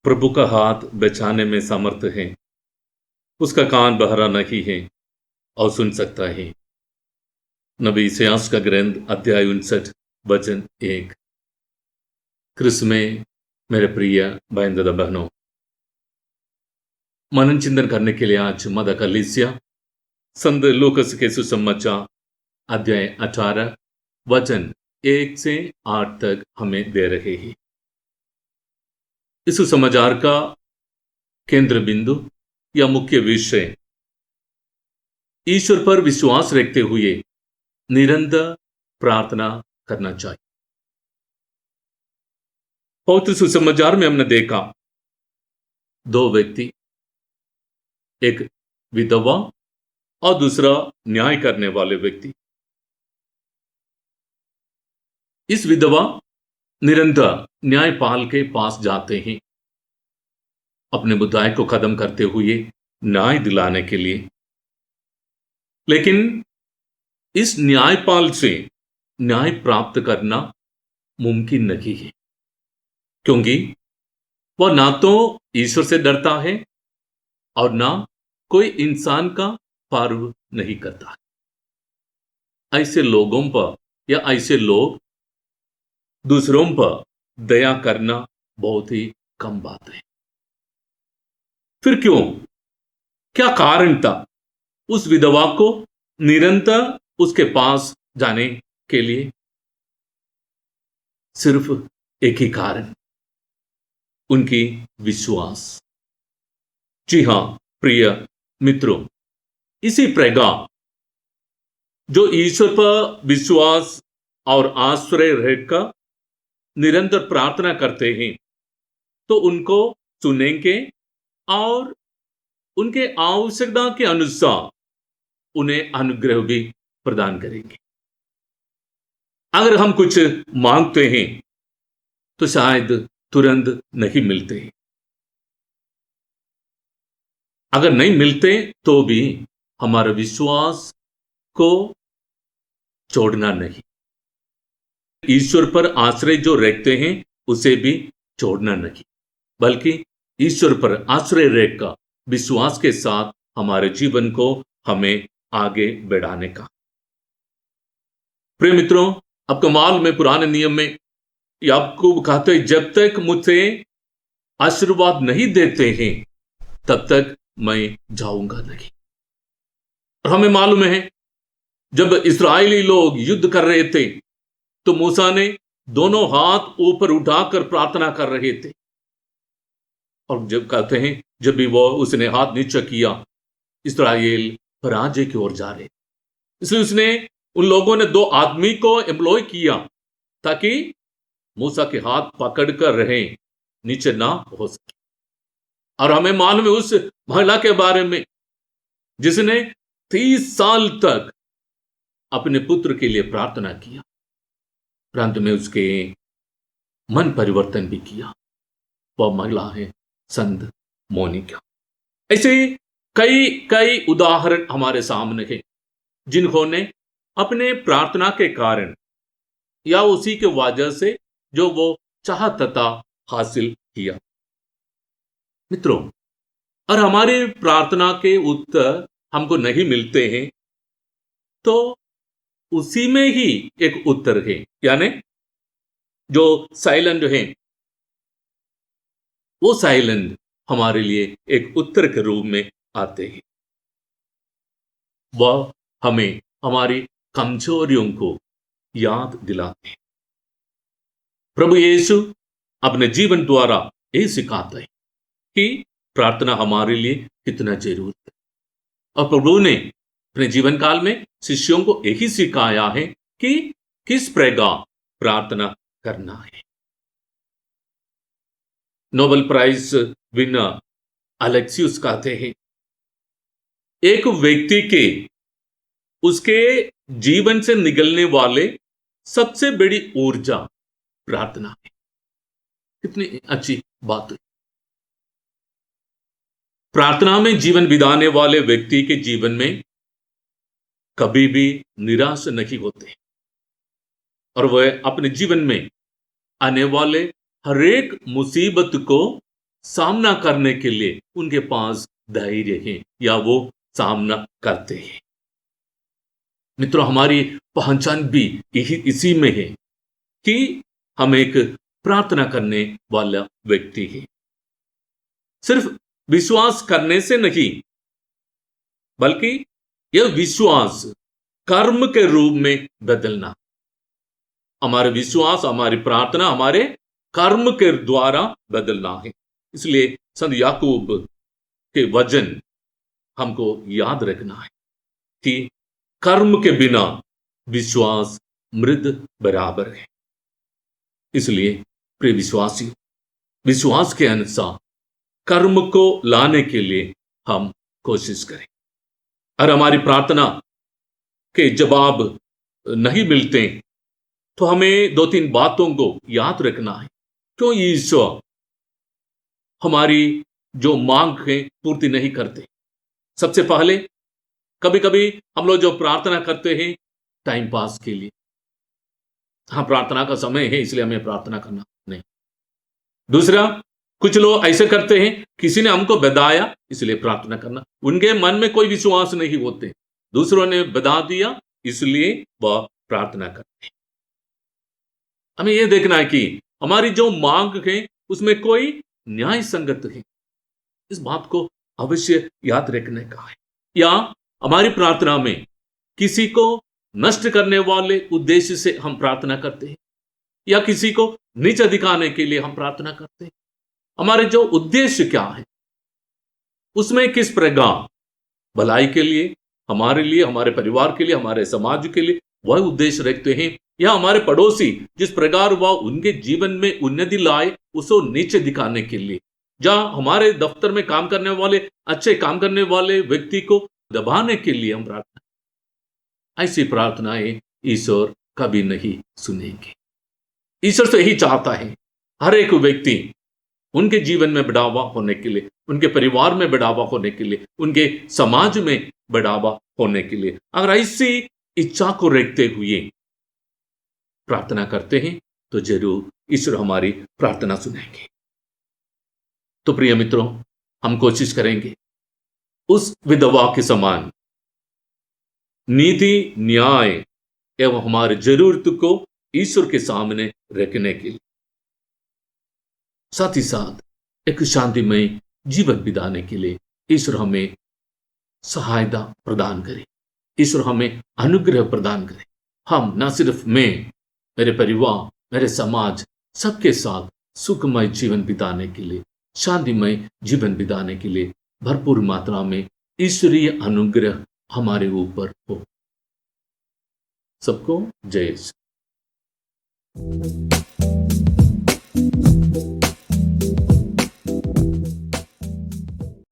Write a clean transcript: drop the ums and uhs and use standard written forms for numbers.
प्रभु का हाथ बचाने में समर्थ है। उसका कान बहरा नहीं है और सुन सकता है। नबी इसायास का ग्रंथ अध्याय 59 वचन 1। क्रिस्त में मेरे प्रिय भाई दादा बहनों, मनन चिंतन करने के लिए आज मदर कलीसिया संत लूकस के सुसमाचार अध्याय 18 वचन 1 से 8 तक हमें दे रहे हैं। इस सुसमाचार का केंद्र बिंदु या मुख्य विषय ईश्वर पर विश्वास रखते हुए निरंतर प्रार्थना करना चाहिए। पवित्र सुसमाचार में हमने देखा दो व्यक्ति, एक विधवा और दूसरा न्याय करने वाले व्यक्ति। इस विधवा निरंतर न्यायपाल के पास जाते हैं अपने बुराई को खत्म करते हुए न्याय दिलाने के लिए, लेकिन इस न्यायपाल से न्याय प्राप्त करना मुमकिन नहीं है, क्योंकि वह ना तो ईश्वर से डरता है और ना कोई इंसान का पर्व नहीं करता है। ऐसे लोगों पर या ऐसे लोग दूसरों पर दया करना बहुत ही कम बात है। फिर क्यों, क्या कारण था उस विधवा को निरंतर उसके पास जाने के लिए? सिर्फ एक ही कारण, उनकी विश्वास। जी हां प्रिय मित्रों, इसी प्रकार जो ईश्वर पर विश्वास और आश्रय रहकर निरंतर प्रार्थना करते हैं तो उनको सुनेंगे और उनके आवश्यकता के अनुसार उन्हें अनुग्रह भी प्रदान करेंगे। अगर हम कुछ मांगते हैं तो शायद तुरंत नहीं मिलते, अगर नहीं मिलते तो भी हमारा विश्वास को छोड़ना नहीं, ईश्वर पर आश्रय जो रखते हैं उसे भी छोड़ना नहीं, बल्कि ईश्वर पर आश्रय रखकर विश्वास के साथ हमारे जीवन को हमें आगे बढ़ाने का। प्रिय मित्रों, आपको मालूम है पुराने नियम में याकूब कहते हैं, जब तक मुझसे आशीर्वाद नहीं देते हैं तब तक मैं जाऊंगा नहीं। और हमें मालूम है जब इस्राएली लोग युद्ध कर रहे थे तो मूसा ने दोनों हाथ ऊपर उठाकर प्रार्थना कर रहे थे, और जब कहते हैं जब भी वो उसने हाथ नीचे किया इस्राएल पराजय की ओर जा रहे, इसलिए उसने उन लोगों ने दो आदमी को एम्प्लॉय किया ताकि मूसा के हाथ पकड़कर रहे, नीचे ना हो सके। और हमें मालूम है उस महिला के बारे में जिसने 30 साल तक अपने पुत्र के लिए प्रार्थना किया, परंतु में उसके मन परिवर्तन भी किया। वह महिला है संत मोनिका। ऐसे कई कई उदाहरण हमारे सामने हैं जिन्होंने अपने प्रार्थना के कारण या उसी के वजह से जो वो चाहता था हासिल किया। मित्रों, और हमारी प्रार्थना के उत्तर हमको नहीं मिलते हैं तो उसी में ही एक उत्तर है, यानी जो साइलेंट है वो साइलेंट हमारे लिए एक उत्तर के रूप में आते हैं। वह हमें हमारी कमजोरियों को याद दिलाते हैं। प्रभु यीशु अपने जीवन द्वारा ये सिखाता है कि प्रार्थना हमारे लिए कितना जरूरी है, और प्रभु ने अपने जीवन काल में शिष्यों को यही सिखाया है कि किस प्रकार प्रार्थना करना है। नोबेल प्राइज विनर अलेक्सियस कहते हैं, एक व्यक्ति के उसके जीवन से निकलने वाले सबसे बड़ी ऊर्जा प्रार्थना है। कितनी अच्छी बात है। प्रार्थना में जीवन बिताने वाले व्यक्ति के जीवन में कभी भी निराश नहीं होते और वह अपने जीवन में आने वाले हर एक मुसीबत को सामना करने के लिए उनके पास धैर्य है या वो सामना करते हैं। मित्रों, हमारी पहचान भी यही इसी में है कि हम एक प्रार्थना करने वाला व्यक्ति है। सिर्फ विश्वास करने से नहीं, बल्कि यह विश्वास कर्म के रूप में बदलना। हमारे विश्वास, हमारी प्रार्थना हमारे कर्म के द्वारा बदलना है। इसलिए संत याकूब के वचन हमको याद रखना है कि कर्म के बिना विश्वास मृत बराबर है। इसलिए प्रिय विश्वासी, विश्वास के अनुसार कर्म को लाने के लिए हम कोशिश करें। और हमारी प्रार्थना के जवाब नहीं मिलते तो हमें 2-3 बातों को याद रखना है। क्यों ईश्वर हमारी जो मांग है पूर्ति नहीं करते? सबसे पहले, कभी कभी हम लोग जो प्रार्थना करते हैं टाइम पास के लिए, हाँ प्रार्थना का समय है इसलिए हमें प्रार्थना करना नहीं। दूसरा, कुछ लोग ऐसे करते हैं, किसी ने हमको बताया इसलिए प्रार्थना करना। उनके मन में कोई विश्वास नहीं होते, दूसरों ने बता दिया इसलिए वह प्रार्थना करते हैं। हमें यह देखना है कि हमारी जो मांग है उसमें कोई न्याय संगत है। इस बात को अवश्य याद रखने का है। या हमारी प्रार्थना में किसी को नष्ट करने वाले उद्देश्य से हम प्रार्थना करते हैं या किसी को नीचा दिखाने के लिए हम प्रार्थना करते हैं। हमारे जो उद्देश्य क्या है, उसमें किस प्रकार भलाई के लिए, हमारे लिए, हमारे परिवार के लिए, हमारे समाज के लिए वह उद्देश्य रखते हैं, या हमारे पड़ोसी जिस प्रकार वह उनके जीवन में उन्नति लाए उसको नीचे दिखाने के लिए, जहां हमारे दफ्तर में काम करने वाले, अच्छे काम करने वाले व्यक्ति को दबाने के लिए हम प्रार्थना, ऐसी प्रार्थनाएं ईश्वर कभी नहीं सुनेंगे। ईश्वर तो यही चाहता है हर एक व्यक्ति उनके जीवन में बढ़ावा होने के लिए, उनके परिवार में बढ़ावा होने के लिए, उनके समाज में बढ़ावा होने के लिए, अगर ऐसी इच्छा को रखते हुए प्रार्थना करते हैं तो जरूर ईश्वर हमारी प्रार्थना सुनेंगे। तो प्रिय मित्रों, हम कोशिश करेंगे उस विधवा के समान नीति, न्याय एवं हमारी जरूरत को ईश्वर के सामने रखने के लिए, साथ ही साथ एक शांतिमय जीवन बिताने के लिए ईश्वर हमें सहायता प्रदान करे, ईश्वर हमें अनुग्रह प्रदान करे। हम न सिर्फ मैं, मेरे परिवार, मेरे समाज, सबके साथ सुखमय जीवन बिताने के लिए, शांतिमय जीवन बिताने के लिए भरपूर मात्रा में ईश्वरीय अनुग्रह हमारे ऊपर हो। सबको जय श्री।